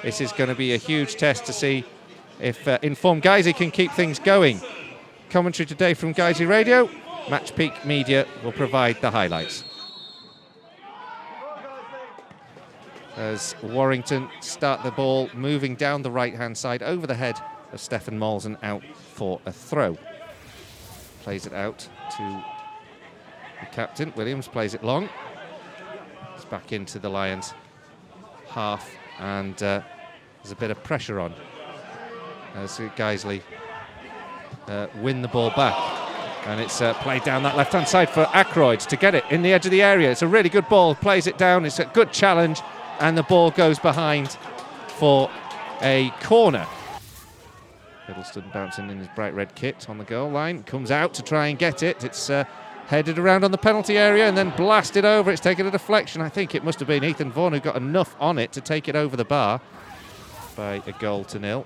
This is going to be a huge test to see if informed Guiseley can keep things going. Commentary today from Guiseley Radio. Match Peak Media will provide the highlights. As Warrington start the ball moving down the right-hand side over the head of Stefan Mols and out for a throw. Plays it out to the captain. Williams plays it long. It's back into the Lions half, and there's a bit of pressure on as Guiseley win the ball back. And it's played down that left-hand side for Ackroyd to get it in the edge of the area. It's a really good ball, plays it down, it's a good challenge, and the ball goes behind for a corner. Hiddleston bouncing in his bright red kit on the goal line, comes out to try and get it. It's headed around on the penalty area and then blasted over. It's taken a deflection. I think it must have been Ethan Vaughan who got enough on it to take it over the bar by a 1-0.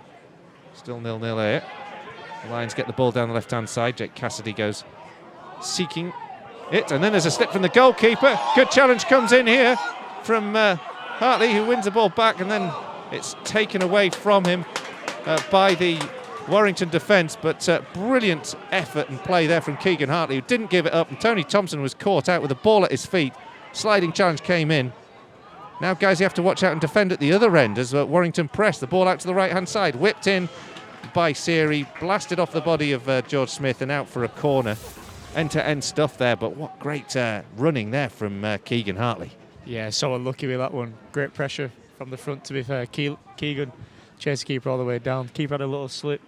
Still 0-0 here. The Lions get the ball down the left-hand side. Jake Cassidy goes seeking it, and then there's a slip from the goalkeeper. Good challenge comes in here from Hartley, who wins the ball back, and then it's taken away from him by the Warrington defence, but brilliant effort and play there from Keegan Hartley, who didn't give it up, and Tony Thompson was caught out with the ball at his feet. Sliding challenge came in. Now guys, you have to watch out and defend at the other end as Warrington press the ball out to the right-hand side, whipped in by Seary, blasted off the body of George Smith and out for a corner. End-to-end stuff there, but what great running there from Keegan Hartley. Yeah, so unlucky with that one. Great pressure from the front, to be fair. Keegan chased the keeper all the way down. Keeper had a little slip.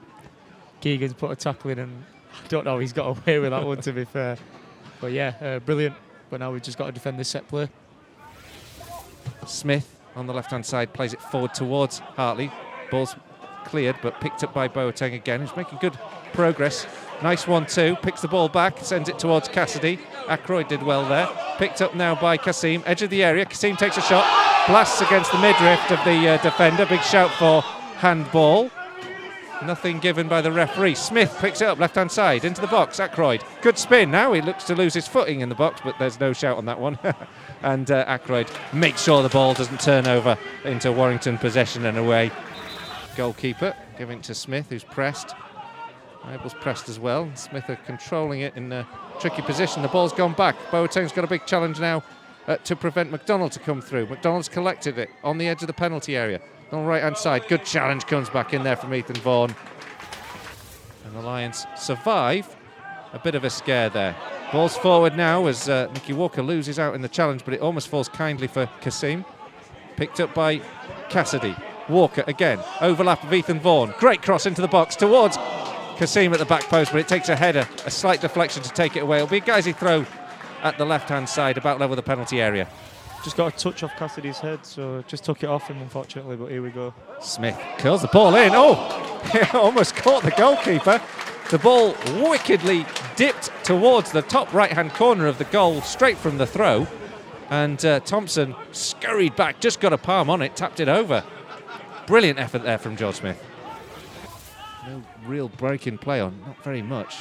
Keegan's put a tackle in, and I don't know, he's got away with that one, to be fair. But yeah, brilliant. But now we've just got to defend this set play. Smith on the left-hand side plays it forward towards Hartley. Ball's cleared, but picked up by Boateng again, who's making good progress. Nice 1-2, picks the ball back, sends it towards Cassidy. Ackroyd did well there. Picked up now by Kasim, edge of the area. Kasim takes a shot, blasts against the midriff of the defender. Big shout for handball. Nothing given by the referee. Smith picks it up, left-hand side, into the box. Ackroyd, good spin. Now he looks to lose his footing in the box, but there's no shout on that one. And Ackroyd makes sure the ball doesn't turn over into Warrington possession and away. Goalkeeper giving it to Smith, who's pressed. Abel's pressed as well. Smith are controlling it in a tricky position. The ball's gone back. Boateng's got a big challenge now to prevent McDonald to come through. McDonald's collected it on the edge of the penalty area. On the right-hand side, good challenge comes back in there from Ethan Vaughan. And the Lions survive a bit of a scare there. Ball's forward now as Nicky Walker loses out in the challenge, but it almost falls kindly for Kasim. Picked up by Cassidy. Walker again, overlap of Ethan Vaughan. Great cross into the box towards Kasim at the back post, but it takes a header, a slight deflection to take it away. It'll be a Guiseley throw at the left-hand side, about level with the penalty area. Just got a touch off Cassidy's head, so just took it off him, unfortunately, but here we go. Smith curls the ball in. Oh, he almost caught the goalkeeper. The ball wickedly dipped towards the top right-hand corner of the goal, straight from the throw. And Thompson scurried back, just got a palm on it, tapped it over. Brilliant effort there from George Smith. No real break in play on, not very much.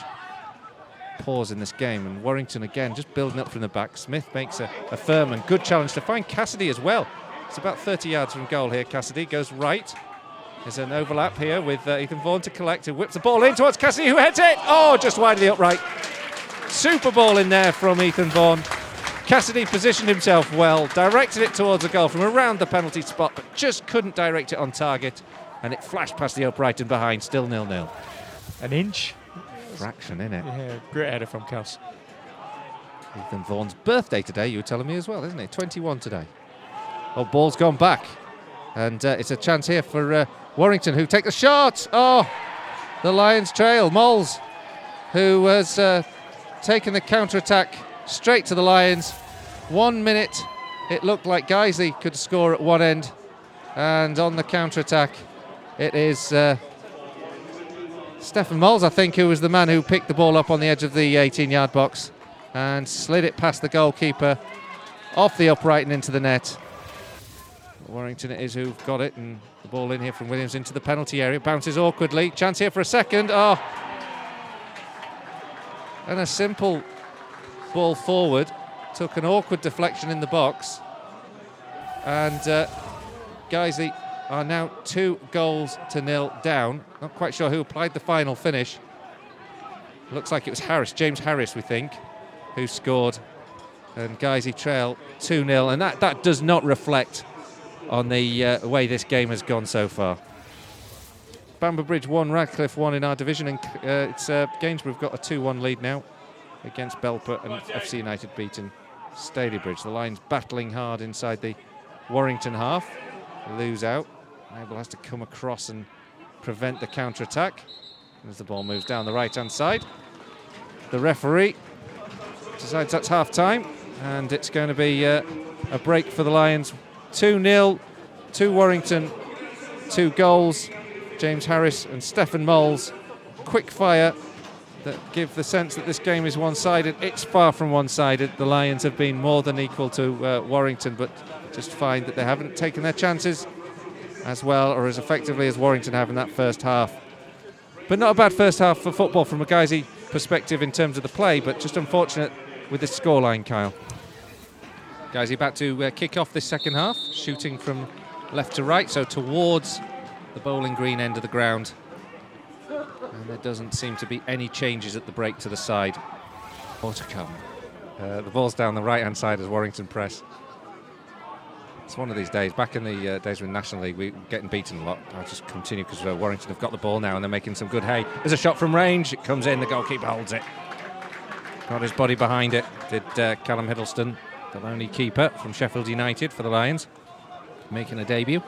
Pause in this game, and Warrington again just building up from the back. Smith makes a firm and good challenge to find Cassidy as well. It's about 30 yards from goal here. Cassidy goes right. There's an overlap here with Ethan Vaughan to collect, who whips the ball in towards Cassidy, who heads it. Oh, just wide of the upright. Super ball in there from Ethan Vaughan. Cassidy positioned himself well, directed it towards the goal from around the penalty spot, but just couldn't direct it on target, and it flashed past the upright and behind, still 0-0. An inch. Fraction, innit? Yeah, great header from Cass. Ethan Vaughan's birthday today, you were telling me as well, isn't it? 21 today. Oh, ball's gone back. And it's a chance here for Warrington, who take the shot. Oh, the Lions trail. Mols, who has taken the counter-attack straight to the Lions. 1 minute, it looked like Guiseley could score at one end. And on the counter-attack, it is Stefan Mols, I think, who was the man who picked the ball up on the edge of the 18-yard box and slid it past the goalkeeper, off the upright and into the net. Warrington it is who've got it, and the ball in here from Williams into the penalty area. Bounces awkwardly. Chance here for a second. Oh. And a simple ball forward. Took an awkward deflection in the box. And Guiseley are now 2-0 down. Not quite sure who applied the final finish. Looks like it was James Harris, we think, who scored. And Guiseley trail 2-0, and that does not reflect on the way this game has gone so far. Bamber Bridge 1, Radcliffe 1 in our division, and it's Gainsborough have got a 2-1 lead now against Belper, and FC United beaten Stalybridge. The Lions battling hard inside the Warrington half. Lose out. Noble has to come across and prevent the counter-attack as the ball moves down the right-hand side. The referee decides that's half-time, and it's going to be a break for the Lions. 2-0 to Warrington, 2 goals. James Harris and Stefan Mols, quick fire that give the sense that this game is one-sided. It's far from one-sided. The Lions have been more than equal to Warrington, but just find that they haven't taken their chances as well or as effectively as Warrington have in that first half. But not a bad first half for football from a Guiseley perspective in terms of the play, but just unfortunate with the scoreline, Kyle. Guiseley about to kick off this second half, shooting from left to right, so towards the Bowling Green end of the ground. And there doesn't seem to be any changes at the break to the side. More to come. The ball's down the right-hand side as Warrington press. It's one of these days. Back in the days when National League, we were getting beaten a lot. I'll just continue because Warrington have got the ball now and they're making some good hay. There's a shot from range. It comes in. The goalkeeper holds it. Got his body behind it. Did Callum Hiddleston, the lonely keeper from Sheffield United for the Lions, making a debut.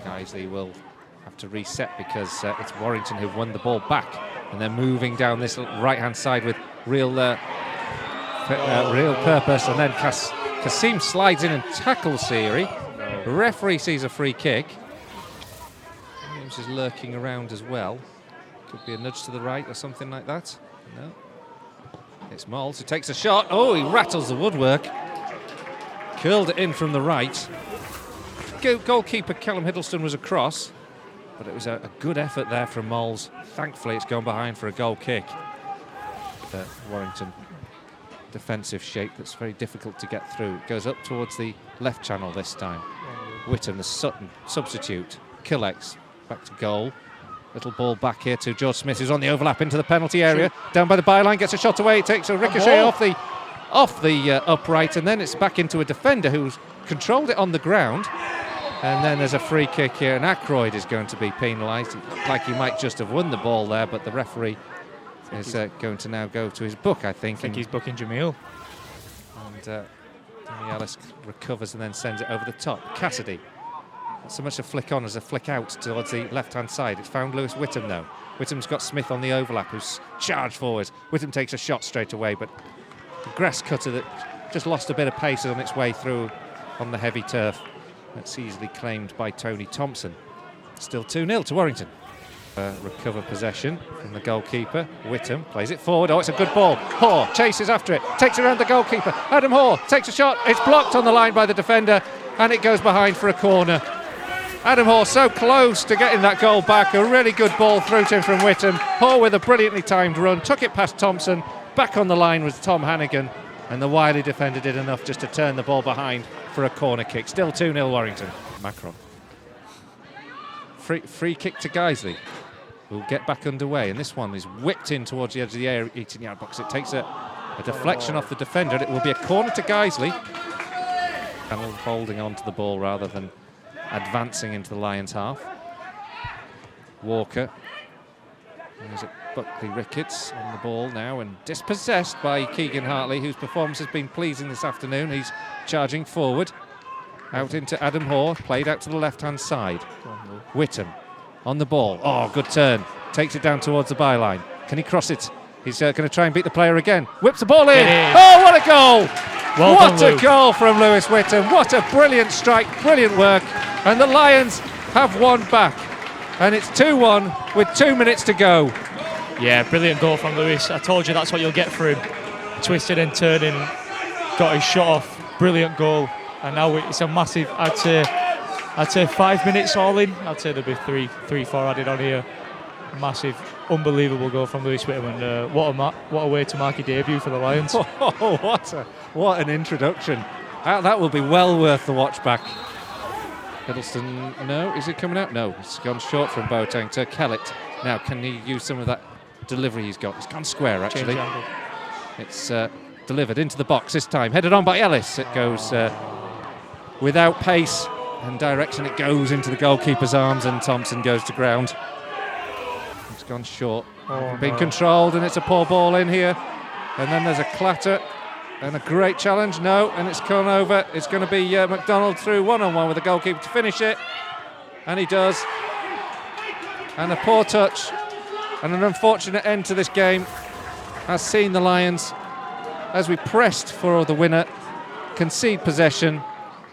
Guiseley will have to reset because it's Warrington who've won the ball back, and they're moving down this right-hand side with real purpose. And then Kasim slides in and tackles Siri. The referee sees a free kick. Williams is lurking around as well. Could be a nudge to the right or something like that. No. It's Mols who takes a shot. Oh, he rattles the woodwork. Curled it in from the right. Goalkeeper Callum Hiddleston was across, but it was a good effort there from Mols. Thankfully, it's gone behind for a goal kick. The Warrington defensive shape that's very difficult to get through. It goes up towards the left channel this time. Whitham, the Sutton substitute. Killex back to goal. Little ball back here to George Smith, who's on the overlap into the penalty area. Down by the byline, gets a shot away. It takes a ricochet off the upright, and then it's back into a defender who's controlled it on the ground. And then there's a free kick here, and Ackroyd is going to be penalised. It looked like he might just have won the ball there, but the referee is going to now go to his book, I think. I think he's booking Jamil. And Danny Ellis recovers and then sends it over the top. Cassidy, not so much a flick on as a flick out towards the left-hand side. It's found Lewis Whitham now. Whitham's got Smith on the overlap, who's charged forward. Whitham takes a shot straight away, but the grass cutter that just lost a bit of pace on its way through on the heavy turf. That's easily claimed by Tony Thompson. Still 2-0 to Warrington. Recover possession from the goalkeeper. Whitham plays it forward. Oh, it's a good ball. Hoare chases after it. Takes it around the goalkeeper. Adam Hoare takes a shot. It's blocked on the line by the defender, and it goes behind for a corner. Adam Hoare so close to getting that goal back. A really good ball through to him from Whitham. Hoare with a brilliantly timed run. Took it past Thompson. Back on the line was Tom Hannigan. And the wily defender did enough just to turn the ball behind for a corner kick. Still 2-0 Warrington. Macron. Free kick to Guiseley. We'll get back underway. And this one is whipped in towards the edge of the 18-yard box. It takes a deflection off the defender. And it will be a corner to Guiseley. And holding on to the ball rather than advancing into the Lions' half. Walker. There's Buckley Ricketts on the ball now and dispossessed by Keegan Hartley, whose performance has been pleasing this afternoon. He's charging forward. Out into Adam Hoare, played out to the left-hand side. Whitham on the ball. Oh, good turn. Takes it down towards the byline. Can he cross it? He's going to try and beat the player again. Whips the ball in. Oh, what a goal! What a goal from Lewis Whitham. What a brilliant strike, brilliant work. And the Lions have won back. And it's 2-1 with 2 minutes to go. Yeah, brilliant goal from Lewis. I told you that's what you'll get for him. Twisted and turning, got his shot off. Brilliant goal. And now it's a massive, I'd say 5 minutes all in. I'd say there'll be three, 4 added on here. Massive, unbelievable goal from Lewis Whitham. And what a way to mark your debut for the Lions. Oh, what an introduction. That will be well worth the watch back. Hiddleston, no. Is he coming out? No, he's gone short from Boateng to Kellett. Now, can he use some of that delivery he's got? He's gone square, actually. It's delivered into the box this time. Headed on by Ellis. It goes without pace and direction. It goes into the goalkeeper's arms, and Thompson goes to ground. It's gone short. Being controlled, and it's a poor ball in here. And then there's a clatter and a great challenge. No, and it's gone over. It's going to be McDonald through one-on-one with the goalkeeper to finish it. And he does. And a poor touch and an unfortunate end to this game has seen the Lions, as we pressed for the winner, concede possession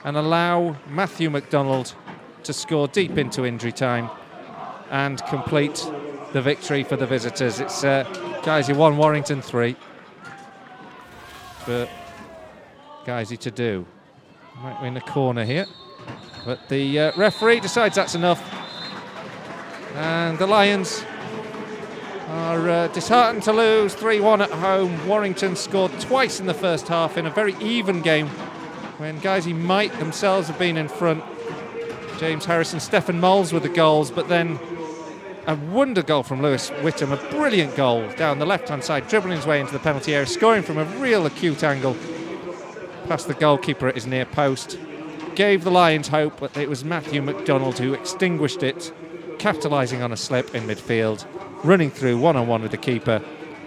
and allow Matthew McDonald to score deep into injury time and complete the victory for the visitors. It's Guiseley 1, Warrington 3 for Guiseley to do. Might win a corner here, but the referee decides that's enough. And the Lions are disheartened to lose 3-1 at home. Warrington scored twice in the first half in a very even game when Guiseley might themselves have been in front. James Harris and Stefan Mols with the goals, but then a wonder goal from Lewis Whitham, a brilliant goal down the left-hand side, dribbling his way into the penalty area, scoring from a real acute angle past the goalkeeper at his near post. Gave the Lions hope, but it was Matthew McDonald who extinguished it, capitalising on a slip in midfield, running through one-on-one with the keeper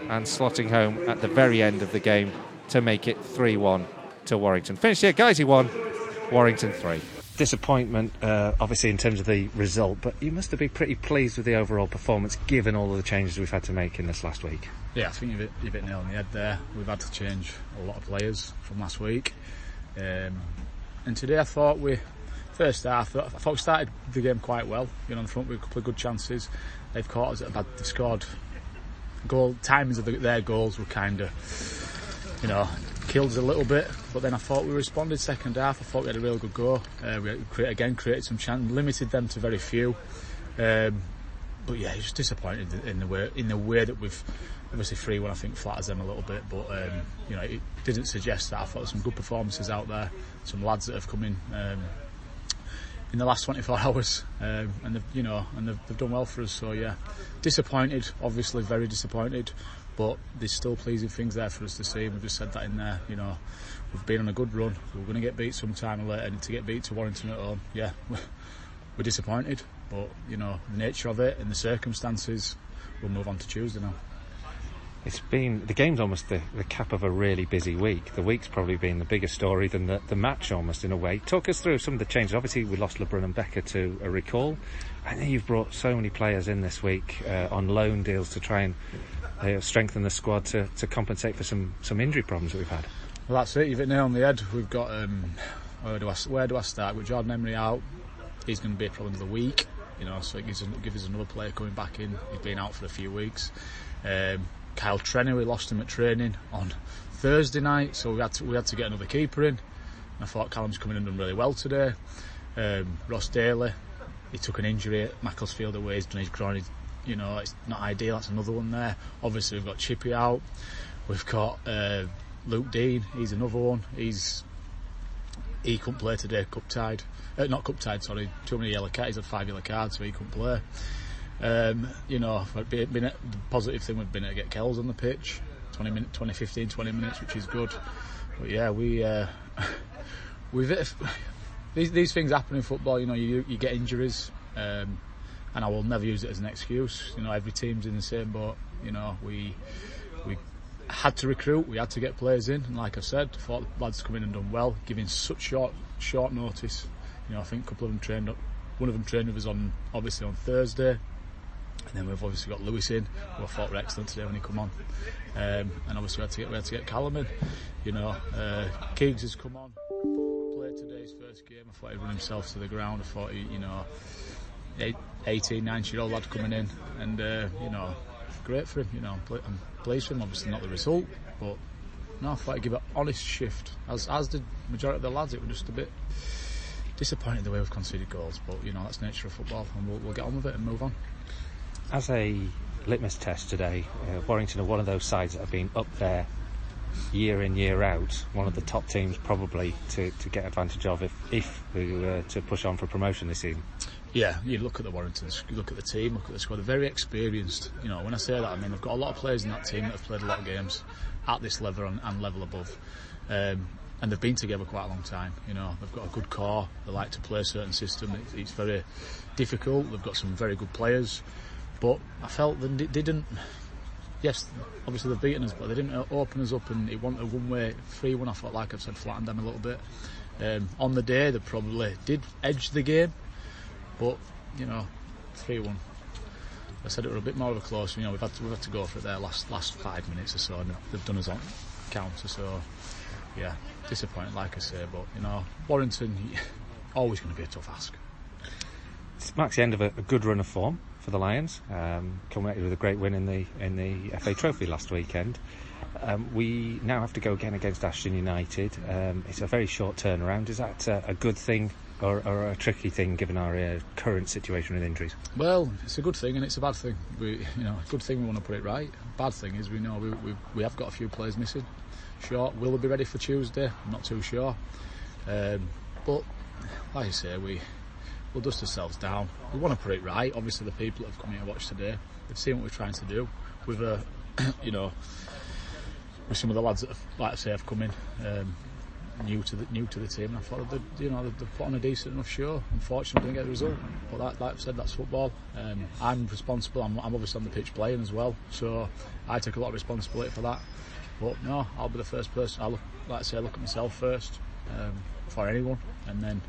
and slotting home at the very end of the game to make it 3-1 to Warrington. Finished here, Guiseley 1, Warrington 3. Disappointment, obviously, in terms of the result, but you must have been pretty pleased with the overall performance, given all of the changes we've had to make in this last week. Yeah, I think you've hit nail on the head there. We've had to change a lot of players from last week. And today I thought first half, I thought we started the game quite well. You know, on the front with a couple of good chances. They've caught us at a bad, they've scored timings of their goals were kind of, you know, killed us a little bit, but then I thought we responded second half. I thought we had a real good go. We created some chances, limited them to very few. But yeah, just disappointed in the way that we've obviously 3-1. I think flatters them a little bit, but you know, it didn't suggest that. I thought there were some good performances out there, some lads that have come in the last 24 hours, and they've done well for us. So yeah, disappointed, obviously very disappointed. But there's still pleasing things there for us to see. We've just said that in there. You know, we've been on a good run. We're going to get beat sometime or later, and to get beat to Warrington at home, yeah, we're disappointed. But you know, the nature of it and the circumstances, we'll move on to Tuesday now. It's been, the game's almost the cap of a really busy week. The week's probably been the bigger story than the match, almost, in a way. Talk us through some of the changes. Obviously, we lost LeBrun and Becker to a recall. I know you've brought so many players in this week on loan deals to try and strengthen the squad to compensate for some injury problems that we've had. Well, that's it. You've hit nail on the head. We've got where do I start? With Jordan Emery out, he's going to be a problem of the week. You know, so it gives us another player coming back in. He's been out for a few weeks. Kyle Trenerry, we lost him at training on Thursday night, so we had to get another keeper in. And I thought Callum's coming in and done really well today. Ross Daly, he took an injury at Macclesfield away. He's done his groin. You know, it's not ideal. That's another one there. Obviously, we've got Chippy out. We've got Luke Dean. He's another one. He couldn't play today. Not cup tied. Sorry, too many yellow cards. He's had 5 yellow cards, so he couldn't play. You know, the positive thing would have been to get Kells on the pitch. 20 minutes, which is good. But yeah, these things happen in football. You know, you get injuries. And I will never use it as an excuse. You know, every team's in the same boat. You know, we had to recruit, we had to get players in, and like I said, I thought the lads come in and done well, giving such short notice. You know, I think a couple of them trained up. One of them trained with us obviously on Thursday, and then we've obviously got Lewis in, who I thought were excellent today when he come on. And obviously we had to get Callum in. You know, Keegs has come on, played today's first game. I thought he'd run himself to the ground. I thought he, you know, 18, 19-year-old lad coming in, and you know, great for him. You know, I'm pleased for him. Obviously not the result, but no, I thought I'd give an honest shift, as did the majority of the lads. It was just a bit disappointing the way we've conceded goals, but you know, that's the nature of football, and we'll get on with it and move on. As a litmus test today, Warrington are one of those sides that have been up there year in, year out, one of the top teams probably to get advantage of if we were to push on for promotion this season. Yeah, you look at the Warringtons, you look at the team, look at the squad. They're very experienced. You know, when I say that, I mean they've got a lot of players in that team that have played a lot of games at this level and level above. And they've been together quite a long time. You know, they've got a good core. They like to play a certain system. It's very difficult. They've got some very good players, but I felt they didn't. Yes, obviously they've beaten us, but they didn't open us up, and it wasn't a one-way 3-1. I felt like I've said flattened them a little bit. On the day, they probably did edge the game, but you know, 3-1. I said it were a bit more of a close. You know, we've had to go for it there last 5 minutes or so, and they've done us on counter. So yeah, disappointing, like I say. But you know, Warrington, always going to be a tough ask. It marks the end of a good run of form for the Lions, culminated with a great win in the FA Trophy last weekend. We now have to go again against Ashton United. It's a very short turnaround. Is that a good thing or a tricky thing given our current situation with injuries? Well, it's a good thing and it's a bad thing. Good thing we want to put it right. Bad thing is we know we have got a few players missing. Sure, will they be ready for Tuesday? I'm not too sure. But like I say, we'll dust ourselves down. We want to put it right. Obviously, the people that have come here to watch today, they've seen what we're trying to do with with some of the lads that have, like I say, have come in new to the team. And I thought they've put on a decent enough show. Unfortunately, didn't get the result. But like I said, that's football. I'm responsible. I'm obviously on the pitch playing as well, so I take a lot of responsibility for that. But no, I'll be the first person. Look at myself first for anyone, and then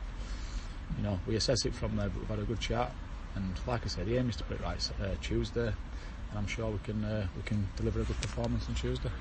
we assess it from there. But we've had a good chat, and like I said, the aim is to put it right Tuesday, and I'm sure we can deliver a good performance on Tuesday.